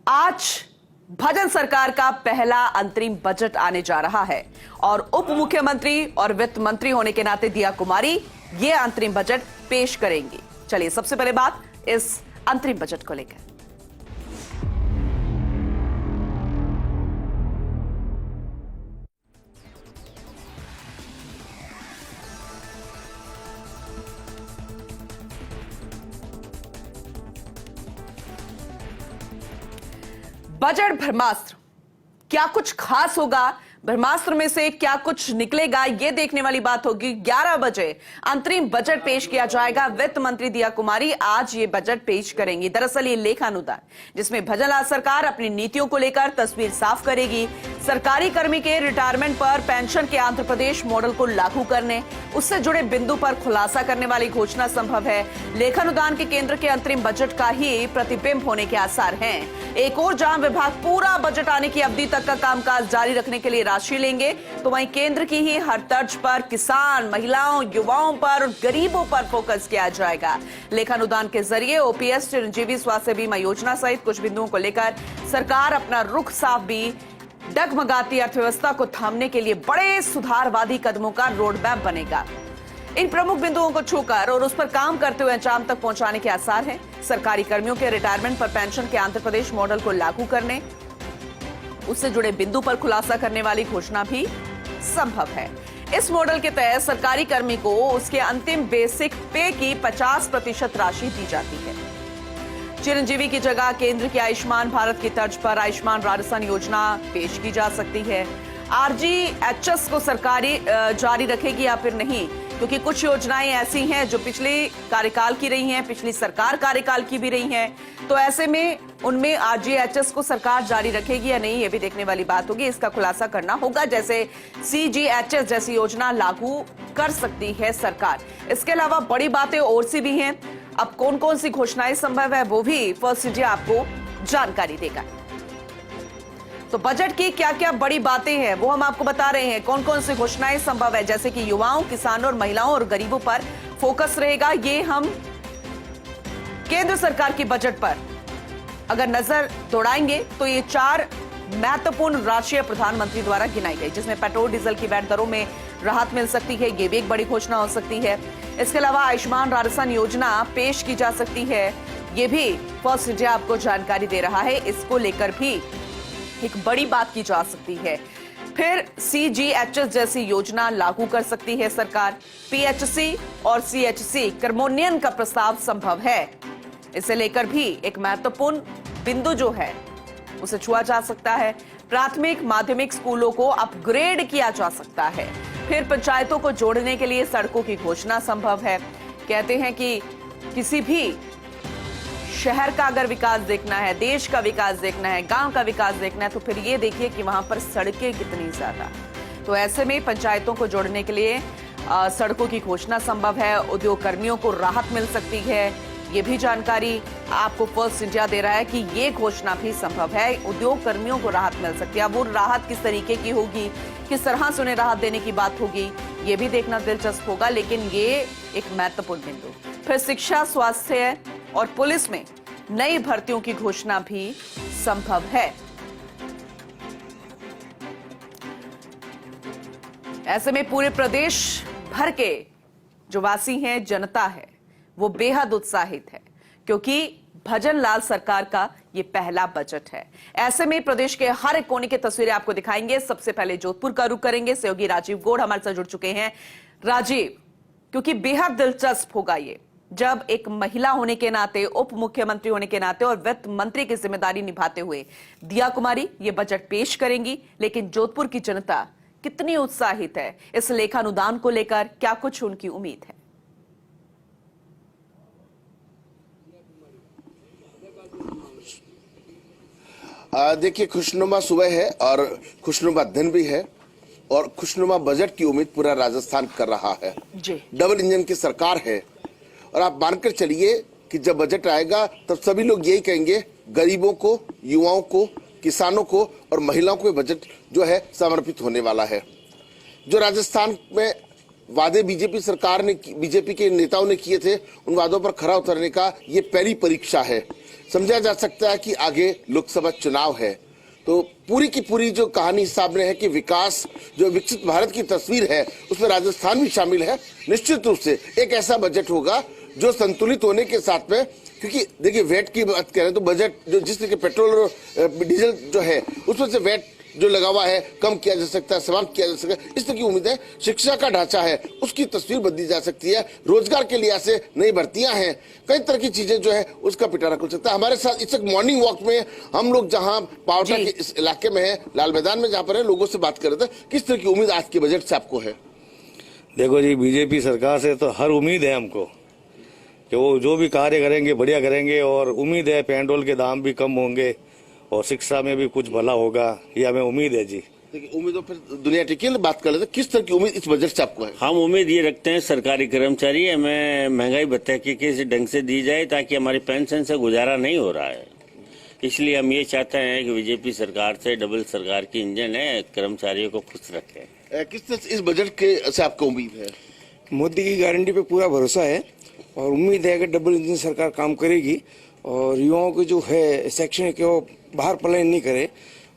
आज भजन सरकार का पहला अंतरिम बजट आने जा रहा है और उप मुख्यमंत्री और वित्त मंत्री होने के नाते दिया कुमारी ये अंतरिम बजट पेश करेंगी। चलिए सबसे पहले बात इस अंतरिम बजट को लेकर। बजट ब्रह्मास्त्र, क्या कुछ खास होगा? ब्रह्मास्त्र में से क्या कुछ निकलेगा, यह देखने वाली बात होगी। 11 बजे अंतरिम बजट पेश किया जाएगा। वित्त मंत्री दिया कुमारी आज ये बजट पेश करेंगी। दरअसल ये लेखानुदान जिसमें भजनलाल सरकार अपनी नीतियों को लेकर तस्वीर साफ करेगी। सरकारी कर्मी के रिटायरमेंट पर पेंशन के आंध्र प्रदेश मॉडल को लागू करने, उससे जुड़े बिंदु पर खुलासा करने वाली घोषणा संभव है। लेखानुदान के केंद्र के अंतरिम बजट का ही प्रतिबिंब होने के आसार हैं। एक और जहां विभाग पूरा बजट आने की अवधि तक का कामकाज जारी रखने के लिए राशि लेंगे, तो वहीं केंद्र की ही हर तर्ज पर किसान, महिलाओं, युवाओं पर और गरीबों पर फोकस किया जाएगा। लेखानुदान के जरिए ओपीएस, चिरंजीवी स्वास्थ्य बीमा योजना सहित कुछ बिंदुओं को लेकर सरकार अपना रुख साफ भी डगमगाती अर्थव्यवस्था को थामने के लिए बड़े सुधारवादी कदमों का रोड मैप बनेगा। इन प्रमुख बिंदुओं को छूकर और उस पर काम करते हुए अंजाम तक पहुंचाने के आसार हैं। सरकारी कर्मियों के रिटायरमेंट पर पेंशन के आंध्र प्रदेश मॉडल को लागू करने, उससे जुड़े बिंदु पर खुलासा करने वाली घोषणा भी संभव है। इस मॉडल के तहत सरकारी कर्मी को उसके अंतिम बेसिक पे की 50% राशि दी जाती है। चिरंजीवी की जगह केंद्र की आयुष्मान भारत की तर्ज पर आयुष्मान राजस्थान योजना पेश की जा सकती है। आरजीएचएस को सरकारी जारी रखेगी या फिर नहीं, क्योंकि कुछ योजनाएं ऐसी हैं जो पिछले कार्यकाल की रही हैं, पिछली सरकार कार्यकाल की भी रही हैं, तो ऐसे में उनमें आरजीएचएस को सरकार जारी रखेगी या नहीं, ये भी देखने वाली बात होगी। इसका खुलासा करना होगा। जैसे सीजीएचएस जैसी योजना लागू कर सकती है सरकार। इसके अलावा बड़ी बातें और सी भी हैं। अब कौन कौन सी घोषणाएं संभव है वो भी फर्स्ट इंडिया आपको जानकारी देगा। तो बजट की क्या क्या बड़ी बातें हैं वो हम आपको बता रहे हैं। कौन कौन सी घोषणाएं संभव है, जैसे कि युवाओं, किसानों और महिलाओं और गरीबों पर फोकस रहेगा। ये हम केंद्र सरकार की बजट पर अगर नजर दौड़ाएंगे तो ये 4 महत्वपूर्ण राशियां प्रधानमंत्री द्वारा गिनाई गई, जिसमें पेट्रोल डीजल की वैट दरों में राहत मिल सकती है। ये भी एक बड़ी घोषणा हो सकती है। इसके अलावा आयुष्मान राजस्थान योजना पेश की जा सकती है। ये भी फर्स्ट इंडिया आपको जानकारी दे रहा है। इसको लेकर भी एक बड़ी बात की जा सकती है। फिर सीजीएचएस जैसी योजना लागू कर सकती है सरकार। पीएचसी और सीएचसी कर्मोन्नयन का प्रस्ताव संभव है। इसे लेकर भी एक महत्वपूर्ण बिंदु जो है उसे छुआ जा सकता है। प्राथमिक माध्यमिक स्कूलों को अपग्रेड किया जा सकता है। फिर पंचायतों को जोड़ने के लिए सड़कों की घोषणा संभव है। कहते हैं कि किसी भी शहर का अगर विकास देखना है, देश का विकास देखना है, गांव का विकास देखना है, तो फिर ये देखिए कि वहां पर सड़कें कितनी ज्यादा। तो ऐसे में पंचायतों को जोड़ने के लिए सड़कों की घोषणा संभव है। उद्योग कर्मियों को राहत मिल सकती है। ये भी जानकारी आपको फर्स्ट इंडिया दे रहा है कि ये घोषणा भी संभव है। उद्योग कर्मियों को राहत मिल सकती है। अब वो राहत किस तरीके की होगी, किस तरह से उन्हें राहत देने की बात होगी, ये भी देखना दिलचस्प होगा, लेकिन ये एक महत्वपूर्ण बिंदु। फिर शिक्षा, स्वास्थ्य और पुलिस में नई भर्तियों की घोषणा भी संभव है। ऐसे में पूरे प्रदेश भर के जो वासी हैं, जनता है, वो बेहद उत्साहित है, क्योंकि भजनलाल सरकार का ये पहला बजट है। ऐसे में प्रदेश के हर एक कोने की तस्वीरें आपको दिखाएंगे। सबसे पहले जोधपुर का रुख करेंगे। सहयोगी राजीव गौड़ हमारे साथ जुड़ चुके हैं। राजीव, क्योंकि बेहद दिलचस्प होगा ये, जब एक महिला होने के नाते, उप मुख्यमंत्री होने के नाते और वित्त मंत्री की जिम्मेदारी निभाते हुए दिया कुमारी ये बजट पेश करेंगी, लेकिन जोधपुर की जनता कितनी उत्साहित है इस लेखानुदान को लेकर, क्या कुछ उनकी उम्मीद है? देखिए, खुशनुमा सुबह है और खुशनुमा दिन भी है और खुशनुमा बजट की उम्मीद पूरा राजस्थान कर रहा है जी। डबल इंजन की सरकार है और आप मानकर चलिए कि जब बजट आएगा तब सभी लोग यही कहेंगे, गरीबों को, युवाओं को, किसानों को और महिलाओं को बजट जो है समर्पित होने वाला है। जो राजस्थान में वादे बीजेपी सरकार ने, बीजेपी के नेताओं ने किए थे, उन वादों पर खरा उतरने का ये पहली परीक्षा है। समझा जा सकता है कि आगे लोकसभा चुनाव है, तो पूरी की पूरी जो कहानी सामने है कि विकास, जो विकसित भारत की तस्वीर है, उसमें राजस्थान भी शामिल है। निश्चित रूप से एक ऐसा बजट होगा जो संतुलित होने के साथ में, क्योंकि देखिए वैट की बात करें तो बजट जो जिस तरह के पेट्रोल और डीजल जो है उसमें से वैट जो लगा हुआ है कम किया जा सकता है, समाप्त किया जा सकता है, इस तरह की उम्मीद है। शिक्षा का ढांचा है उसकी तस्वीर बदली जा सकती है, रोजगार के लिए ऐसे नई भर्तियां हैं, कई तरह की चीजें जो है उसका पिटारा खुल सकता है। हमारे साथ इस मॉर्निंग वॉक में हम लोग जहां पावटा के इस इलाके में है, लाल मैदान में जहां पर है, लोगों से बात कर रहे थे। किस तरह की उम्मीद आज के बजट से आपको है? देखो जी, बीजेपी सरकार से तो हर उम्मीद है हमको कि वो जो भी कार्य करेंगे बढ़िया करेंगे, और उम्मीद है पेट्रोल के दाम भी कम होंगे और शिक्षा में भी कुछ भला होगा, ये हमें उम्मीद है जी। देखिए उम्मीद फिर दुनिया टिकी है, बात कर लेते किस तरह की उम्मीद इस बजट से आपको है? हम उम्मीद ये रखते हैं सरकारी कर्मचारी हमें महंगाई भत्ता की किस ढंग से दी जाए, ताकि हमारी पेंशन से गुजारा नहीं हो रहा है। इसलिए हम ये चाहते हैं कि बीजेपी सरकार से डबल सरकार की इंजन है, कर्मचारियों को खुश रखें। किस तरह से इस बजट के से आपको उम्मीद है? मोदी की गारंटी पे पूरा भरोसा है और उम्मीद है कि डबल इंजन सरकार काम करेगी और युवाओं के जो है सेक्शन है कि वो बाहर पलायन नहीं करे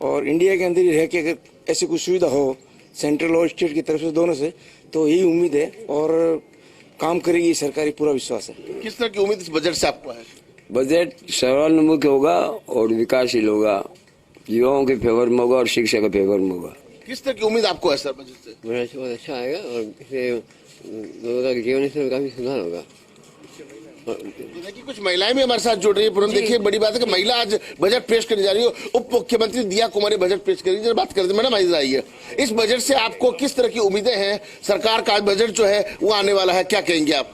और इंडिया के अंदर ही रह के अगर ऐसी कुछ सुविधा हो सेंट्रल और स्टेट की तरफ से दोनों से, तो यही उम्मीद है और काम करेगी सरकारी, पूरा विश्वास है। किस तरह की उम्मीद इस बजट से आपको है? बजट सर्वान्मुख होगा और विकासशील होगा, युवाओं के फेवर में होगा और शिक्षा के फेवर में होगा। किस तरह की उम्मीद आपको है सर बजट से? बहुत अच्छा आएगा और इससे लोगों का जीवन स्तर में काफी सुधार होगा। देखिए कुछ महिलाएं भी हमारे साथ जुड़ रही है। पूनम, देखिए बड़ी बात है कि महिला आज बजट पेश करने जा रही है। उप मुख्यमंत्री दिया कुमारी बजट पेश कर रही है। बात करते हैं मैडम, आइए आइए, इस बजट से आपको किस तरह की उम्मीदें हैं? सरकार का बजट जो है वो आने वाला है, क्या कहेंगे आप?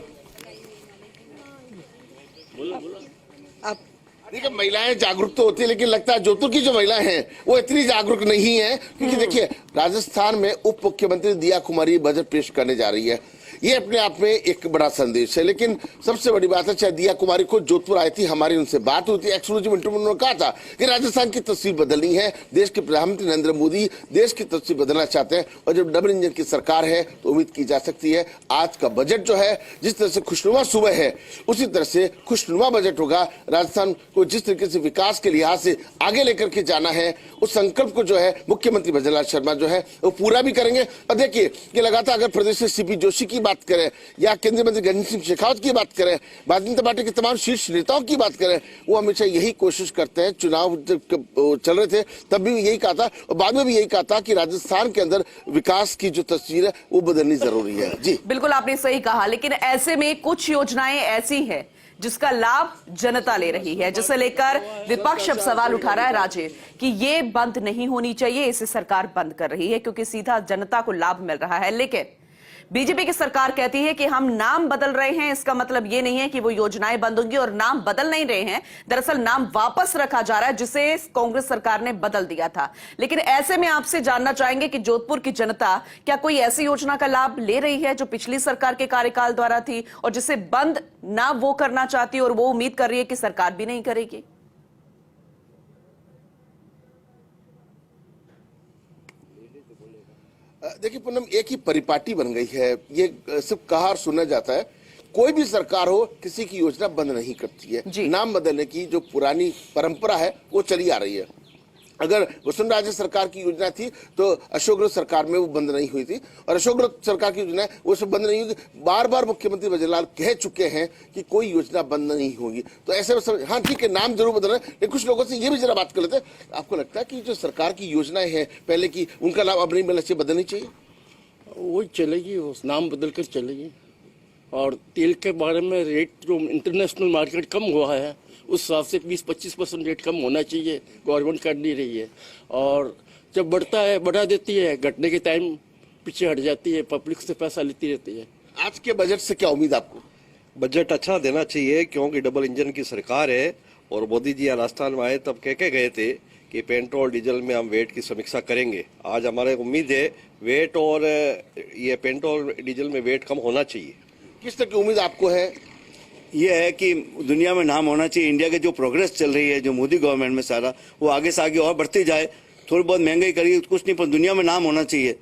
देखिए महिलाएं जागरूक तो होती है, लेकिन लगता है जोधपुर की जो महिलाएं हैं वो इतनी जागरूक नहीं है, क्योंकि देखिए राजस्थान में उप मुख्यमंत्री दिया कुमारी बजट पेश करने जा रही है। ये अपने आप में एक बड़ा संदेश है, लेकिन सबसे बड़ी बात है, चाहे दिया कुमारी को जोधपुर आई थी, हमारी उनसे बात हुई थी, एक्सक्लूसिव इंटरव्यू में उन्होंने कहा था कि राजस्थान की तस्वीर बदलनी है, देश के प्रधानमंत्री नरेंद्र मोदी देश की तस्वीर बदलना चाहते हैं और जब डबल इंजन की सरकार है तो उम्मीद की जा सकती है आज का बजट जो है जिस तरह से खुशनुमा सुबह है उसी तरह से खुशनुमा बजट होगा। राजस्थान को जिस तरीके से विकास के लिहाज से आगे लेकर के जाना है, उस संकल्प को जो है मुख्यमंत्री भजनलाल शर्मा जो है वो पूरा भी करेंगे। और देखिए कि लगातार अगर प्रदेश से सीपी जोशी की बात करें या केंद्रीय मंत्री गजेंद्र सिंह शेखावत की बात करें, भारतीय जनता पार्टी के तमाम शीर्ष नेताओं की बात करें, वो हमेशा यही कोशिश करते हैं। चुनाव जब चल रहे थे तब भी यही कहा था और बाद में भी यही कहा था कि राजस्थान के अंदर विकास की जो तस्वीर है वो बदलनी जरूरी है। जी बिल्कुल आपने सही कहा, लेकिन ऐसे में कुछ योजनाएं ऐसी हैं जिसका लाभ जनता ले रही है, जिसे लेकर विपक्ष अब सवाल उठा रहा है राजीव कि ये बंद नहीं होनी चाहिए, इसे सरकार बंद कर रही है क्योंकि सीधा जनता को लाभ मिल रहा है। लेकिन बीजेपी की सरकार कहती है कि हम नाम बदल रहे हैं, इसका मतलब ये नहीं है कि वो योजनाएं बंद होंगी, और नाम बदल नहीं रहे हैं, दरअसल नाम वापस रखा जा रहा है जिसे कांग्रेस सरकार ने बदल दिया था। लेकिन ऐसे में आपसे जानना चाहेंगे कि जोधपुर की जनता क्या कोई ऐसी योजना का लाभ ले रही है जो पिछली सरकार के कार्यकाल द्वारा थी और जिसे बंद ना वो करना चाहती और वो उम्मीद कर रही है कि सरकार भी नहीं करेगी? देखिए पूनम, एक ही परिपाटी बन गई है, ये सिर्फ कहा और सुना जाता है। कोई भी सरकार हो किसी की योजना बंद नहीं करती है। नाम बदलने की जो पुरानी परंपरा है वो चली आ रही है। अगर वसुंधरा सरकार की योजना थी तो अशोक गहलोत सरकार में वो बंद नहीं हुई थी और अशोक गहलोत सरकार की योजना वो सब बंद नहीं हुई। बार बार मुख्यमंत्री भजनलाल कह चुके हैं कि कोई योजना बंद नहीं होगी, तो ऐसे में हाँ ठीक है नाम जरूर बदल रहे हैं, लेकिन कुछ लोगों से ये भी जरा बात कर लेते हैं। आपको लगता है कि जो सरकार की योजनाएं हैं पहले की, उनका लाभ अब नहीं मिलना चाहिए, बदलनी चाहिए? वो चलेगी, उस नाम बदल कर चलेगी। और तेल के बारे में रेट जो इंटरनेशनल मार्केट कम हुआ है उस हिसाब से 20-25% रेट कम होना चाहिए, गवर्नमेंट कर नहीं रही है। और जब बढ़ता है बढ़ा देती है, घटने के टाइम पीछे हट जाती है, पब्लिक से पैसा लेती रहती है। आज के बजट से क्या उम्मीद आपको? बजट अच्छा देना चाहिए क्योंकि डबल इंजन की सरकार है और मोदी जी राजस्थान में आए तब कह के गए थे कि पेट्रोल डीजल में हम वेट की समीक्षा करेंगे। आज हमारे उम्मीद है वेट और ये पेट्रोल डीजल में वेट कम होना चाहिए। किस तरह की उम्मीद आपको है? ये है कि दुनिया में नाम होना चाहिए, इंडिया की जो प्रोग्रेस चल रही है जो मोदी गवर्नमेंट में सारा वो आगे से आगे और बढ़ती जाए। थोड़ी बहुत महंगाई करिए कुछ नहीं, पर दुनिया में नाम होना चाहिए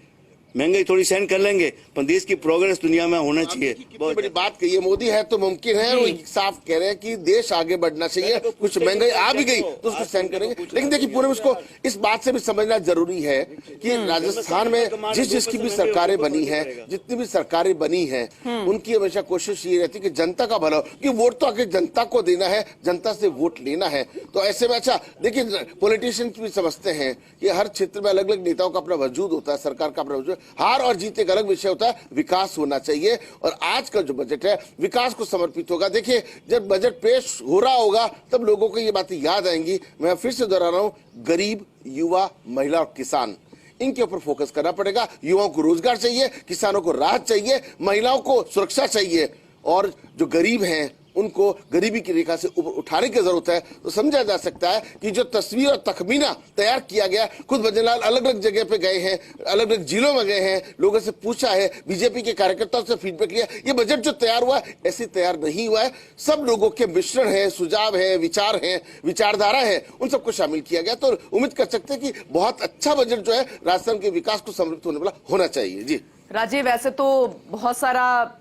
महंगाई थोड़ी सहन कर लेंगे, पर देश की प्रोग्रेस दुनिया में होना चाहिए। बहुत बड़ी बात कही है मोदी है तो मुमकिन है, वो साफ कह रहे हैं कि देश आगे बढ़ना चाहिए, कुछ महंगाई आ भी गई तो उसको सहन करेंगे। लेकिन देखिए पूरे उसको इस बात से भी समझना जरूरी है कि राजस्थान में जिसकी भी सरकारें बनी है, जितनी भी सरकारें बनी है, उनकी हमेशा कोशिश ये रहती है कि जनता का भला हो, कि वोट तो आगे जनता को देना है, जनता से वोट लेना है। तो ऐसे में अच्छा देखिए पॉलिटिशियन भी समझते हैं कि हर क्षेत्र में अलग अलग नेताओं का अपना वजूद होता है, सरकार का अपना वजूद, हार और जीत एक अलग विषय होता है, विकास होना चाहिए। और आज का जो बजट है विकास को समर्पित होगा। देखिए जब बजट पेश हो रहा होगा तब लोगों को ये बातें याद आएंगी। मैं फिर से दोहरा रहा हूं, गरीब, युवा, महिला और किसान, इनके ऊपर फोकस करना पड़ेगा। युवाओं को रोजगार चाहिए, किसानों को राहत चाहिए, महिलाओं को सुरक्षा चाहिए, और जो गरीब हैं उनको गरीबी की रेखा से ऊपर उठाने की जरूरत है। तो समझा जा सकता है कि जो तस्वीर और तखमीना तैयार किया गया, खुद भजनलाल अलग अलग जगह पे गए हैं, अलग अलग जिलों में गए हैं, लोगों से पूछा है, बीजेपी के कार्यकर्ताओं से फीडबैक लिया। ये बजट जो तैयार हुआ है ऐसे तैयार नहीं हुआ है, सब लोगों के मिश्रण है, सुझाव है, विचार है, विचारधारा है, उन सबको शामिल किया गया। तो उम्मीद कर सकते हैं कि बहुत अच्छा बजट जो है राजस्थान के विकास को समृद्ध होने वाला होना चाहिए। जी राजीव, वैसे तो बहुत सारा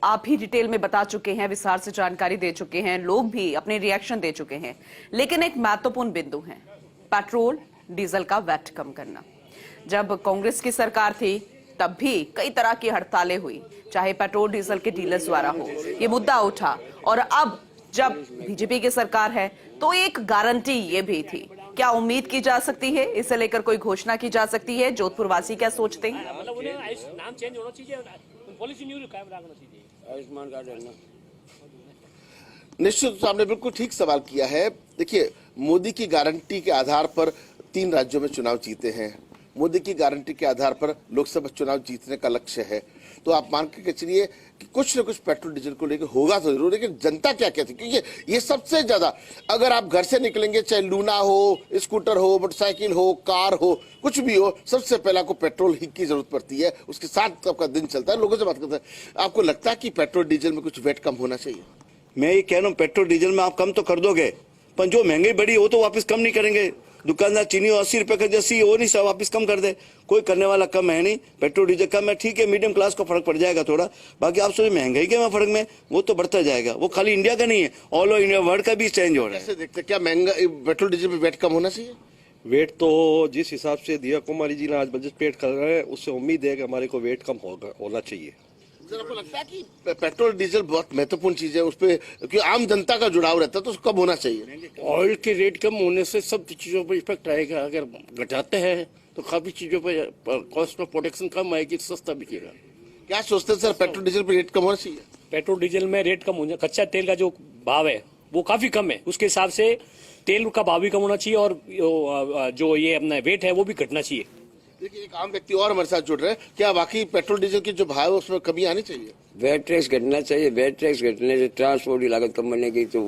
आप ही डिटेल में बता चुके हैं, विस्तार से जानकारी दे चुके हैं, लोग भी अपने रिएक्शन दे चुके हैं, लेकिन एक महत्वपूर्ण बिंदु है पेट्रोल डीजल का वैट कम करना। जब कांग्रेस की सरकार थी तब भी कई तरह की हड़तालें हुई, चाहे पेट्रोल डीजल के डीलर्स द्वारा हो, ये मुद्दा उठा। और अब जब बीजेपी की सरकार है तो एक गारंटी ये भी थी। क्या उम्मीद की जा सकती है, इसे लेकर कोई घोषणा की जा सकती है? जोधपुर वासी क्या सोचते हैं? मतलब उन्हें नाम चेंज होना चाहिए, पॉलिसी न्यू कायम रखना चाहिए। आयुष्मान कार्ड है ना। निश्चित रूप से आपने बिल्कुल ठीक सवाल किया है। देखिए मोदी की गारंटी के आधार पर 3 राज्यों में चुनाव जीते हैं, मोदी की गारंटी के आधार पर लोकसभा चुनाव जीतने का लक्ष्य है। तो आप मान के चलिए कि कुछ न कुछ पेट्रोल डीजल को लेकर होगा तो जरूर, लेकिन जनता क्या कहती है, क्योंकि ये सबसे ज्यादा, अगर आप घर से निकलेंगे चाहे लूना हो, स्कूटर हो, मोटरसाइकिल हो, कार हो, कुछ भी हो, सबसे पहले आपको पेट्रोल ही की जरूरत पड़ती है, उसके साथ आपका दिन चलता है। लोगों से बात करते हैं, आपको लगता है कि पेट्रोल डीजल में कुछ वैट कम होना चाहिए? मैं ये कह रहा हूँ पेट्रोल डीजल में आप कम तो कर दोगे, पर जो महंगाई बढ़ी वो तो वापस कम नहीं करेंगे। दुकानदार चीनी 80 रुपए का जैसी वो नहीं सब वापस कम कर दे, कोई करने वाला कम है नहीं। पेट्रोल डीजल कम है, ठीक है, मीडियम क्लास को फर्क पड़ जाएगा थोड़ा, बाकी आप सोचिए महंगाई के में फर्क में वो तो बढ़ता जाएगा। वो खाली इंडिया का नहीं है, ऑल ओवर इंडिया वर्ल्ड का भी चेंज हो रहा है। कैसे देखते हैं, क्या महंगा पेट्रोल डीजल पे वैट कम होना चाहिए? वेट तो जिस हिसाब से दिया कुमारी जी ने आज बजट पेश कर रहे हैं, उससे उम्मीद है कि हमारे को वेट कम होना चाहिए। सर आपको लगता है कि पेट्रोल डीजल बहुत महत्वपूर्ण चीज है, उस पर क्योंकि आम जनता का जुड़ाव रहता है, तो कब होना चाहिए? ऑयल के रेट कम होने से सब चीजों पर इफेक्ट आएगा। अगर घटाते हैं तो काफी चीजों पर कॉस्ट ऑफ प्रोडक्शन कम आएगी, सस्ता बिकेगा। क्या सोचते हैं सर, पेट्रोल डीजल पे रेट कम होना चाहिए? पेट्रोल डीजल में रेट कम होना, कच्चा तेल का जो भाव है वो काफी कम है, उसके हिसाब से तेल का भाव भी कम होना चाहिए, और जो ये अपना वेट है वो भी घटना चाहिए। देखिए एक आम व्यक्ति और हमारे साथ जुड़ रहे हैं, क्या वाकई पेट्रोल डीजल की जो भाव है उसमें कमी आनी चाहिए? वैट टैक्स घटना चाहिए, वैट टैक्स घटने से ट्रांसपोर्ट की लागत कम बनेगी तो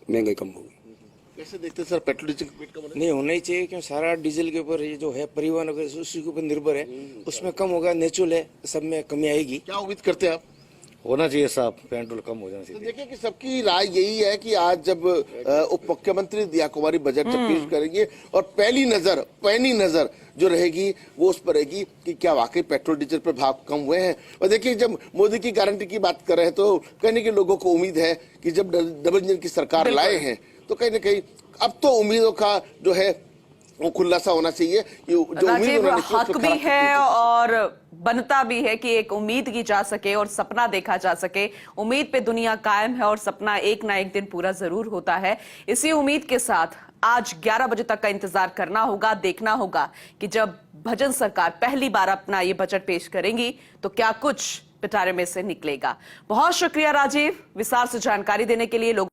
महंगाई कम होगी। कैसे देखते हैं सर पेट्रोल डीजल का रेट कम होना? नहीं होना ही चाहिए, क्योंकि सारा डीजल के ऊपर ये जो है परिवहन वगैरह उसी के ऊपर निर्भर है, उसमें कम होगा, नेचुरल है, सब में कमी आएगी। क्या उम्मीद करते हैं आप? होना चाहिए साहब, पेट्रोल कम हो जाना तो चाहिए। देखिए कि सबकी राय यही है कि आज जब उप मुख्यमंत्री दिया कुमारी बजट जब पेश करेंगे और पहली नजर जो रहेगी वो उस पर रहेगी कि क्या वाकई पेट्रोल डीजल पर भाव कम हुए हैं। और देखिए जब मोदी की गारंटी की बात कर रहे हैं तो कहीं न कहीं लोगों को उम्मीद है कि जब डबल इंजन की सरकार लाए हैं तो कहीं न कहीं अब तो उम्मीदों का जो है वो खुलासा होना चाहिए। जो राजीव, हक भी है और बनता भी है कि एक उम्मीद की जा सके और सपना देखा जा सके। उम्मीद पे दुनिया कायम है और सपना एक ना एक दिन पूरा जरूर होता है। इसी उम्मीद के साथ आज 11 बजे तक का इंतजार करना होगा, देखना होगा कि जब भजन सरकार पहली बार अपना ये बजट पेश करेंगी तो क्या कुछ पिटारे में से निकलेगा। बहुत शुक्रिया राजीव, विस्तार से जानकारी देने के लिए। लोग